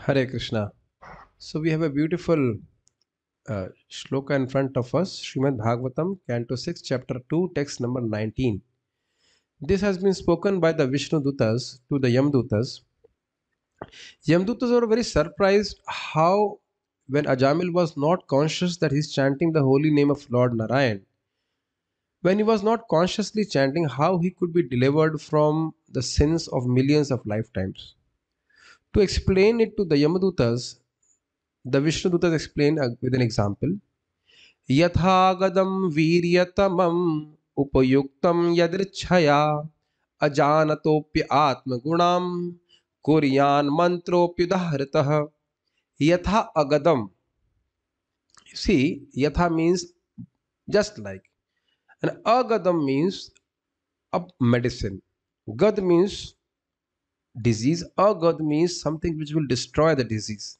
Hare Krishna. So we have a beautiful shloka in front of us, Srimad Bhagavatam, Canto 6, Chapter 2, text number 19. This has been spoken by the Vishnu Dutas to the Yamdutas. Yamdutas were very surprised how, when Ajamil was not conscious that he's chanting the holy name of Lord Narayan, when he was not consciously chanting, how he could be delivered from the sins of millions of lifetimes. To explain it to the Yamadutas, the Vishnu Dutas explain with an example. यथागदं वीर्यतमम् उपयुक्तं यदृच्छया अजानतोऽप्य आत्मगुणां कुर्यान् मन्त्रोऽप्युदाहृतः यथा अगदम. You see, yatha means just like, and agadam means a medicine. Gad means disease. Agad means something which will destroy the disease.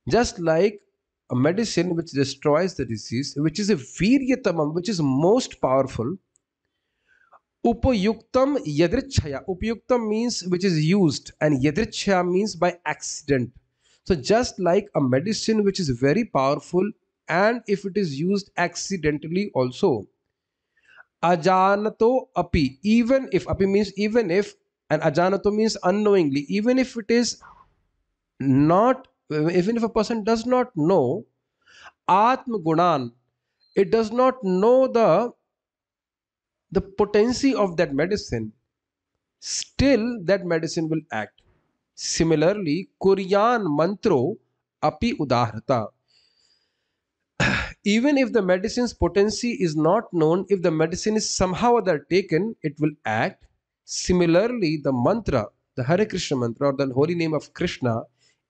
Just like a medicine which destroys the disease, which is a viryatamam, which is most powerful. Upayuktam yadrichaya. Upayuktam means which is used, and yadrichaya means by accident. So just like a medicine which is very powerful, and if it is used accidentally also. Ajanato api. Even if, api means even if, and ajanato means unknowingly. Even if it is not, even if a person does not know, atma gunan, it does not know the potency of that medicine, still that medicine will act. Similarly, Kuryan mantro api udahrata. Even if the medicine's potency is not known, if the medicine is somehow other taken, it will act. Similarly, the mantra, the Hare Krishna mantra or the holy name of Krishna,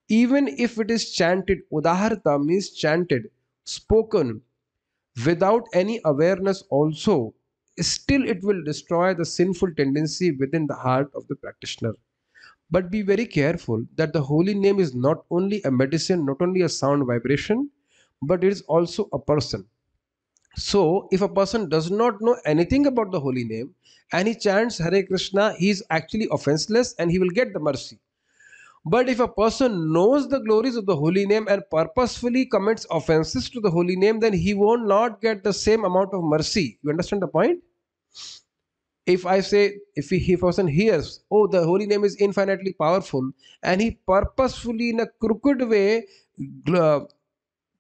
even if it is chanted, udaharta means chanted, spoken, without any awareness also, still it will destroy the sinful tendency within the heart of the practitioner. But be very careful that the holy name is not only a medicine, not only a sound vibration, but it is also a person. So, if a person does not know anything about the holy name and he chants Hare Krishna, he is actually offenseless and he will get the mercy. But if a person knows the glories of the holy name and purposefully commits offenses to the holy name, then he will not get the same amount of mercy. You understand the point? If I say, if a person hears, oh, the holy name is infinitely powerful, and he purposefully in a crooked way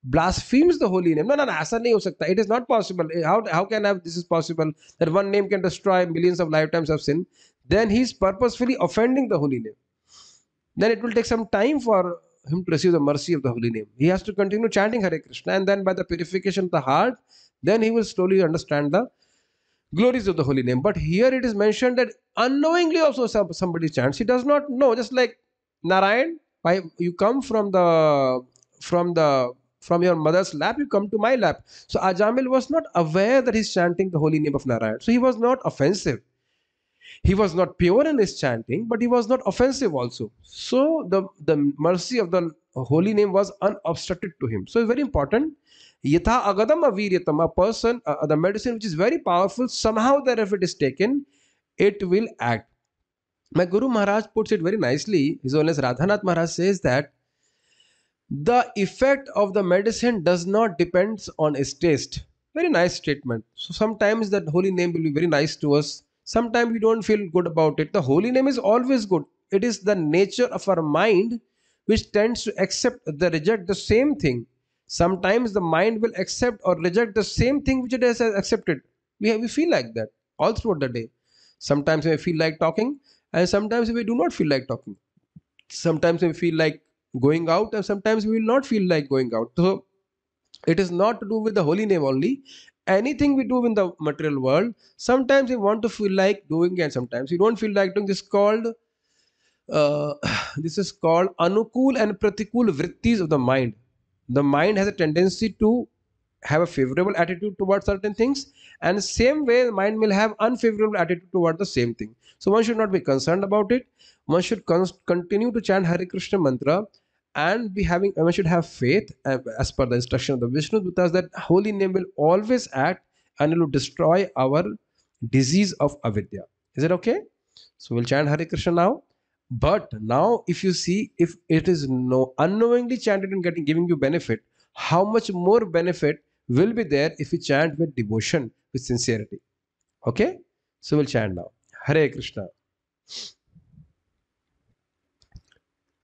blasphemes the holy name. No, no, no, ऐसा नहीं हो सकता. It is not possible. How can have this is possible that one name can destroy millions of lifetimes of sin? Then he is purposefully offending the holy name. Then it will take some time for him to receive the mercy of the holy name. He has to continue chanting Hare Krishna, and then by the purification of the heart, then he will slowly understand the glories of the holy name. But here it is mentioned that unknowingly also somebody chants. He does not know. Just like Narayan, why you come from the from your mother's lap, you come to my lap. So Ajamil was not aware that he's chanting the holy name of Narayan. So he was not offensive. He was not pure in his chanting, but he was not offensive also. So the mercy of the holy name was unobstructed to him. So it's very important. Yatha agadam aviryatam, a person, the medicine which is very powerful, somehow that if it is taken, it will act. My Guru Maharaj puts it very nicely. His Holiness Radhanath Maharaj says that the effect of the medicine does not depend on its taste. Very nice statement. So sometimes that holy name will be very nice to us. Sometimes we don't feel good about it. The holy name is always good. It is the nature of our mind which tends to accept the reject the same thing. Sometimes the mind will accept or reject the same thing which it has accepted. We feel like that all throughout the day. Sometimes we feel like talking, and sometimes we do not feel like talking. Sometimes we feel like going out, and sometimes we will not feel like going out. So it is not to do with the holy name only. Anything we do in the material world, sometimes we want to feel like doing and sometimes we don't feel like doing. This called uh, this is called anukul and pratikul vrittis of the mind. The mind has a tendency to have a favorable attitude towards certain things, and same way the mind will have unfavorable attitude toward the same thing. So one should not be concerned about it. One should continue to chant Hare Krishna mantra and be having, one should have faith as per the instruction of the Vishnu Dutas that holy name will always act and it will destroy our disease of avidya. Is it okay? So we'll chant Hare Krishna now. But now, if you see, if it is no unknowingly chanted and giving you benefit, how much more benefit will be there if we chant with devotion, with sincerity? Okay, so we'll chant now. Hare Krishna.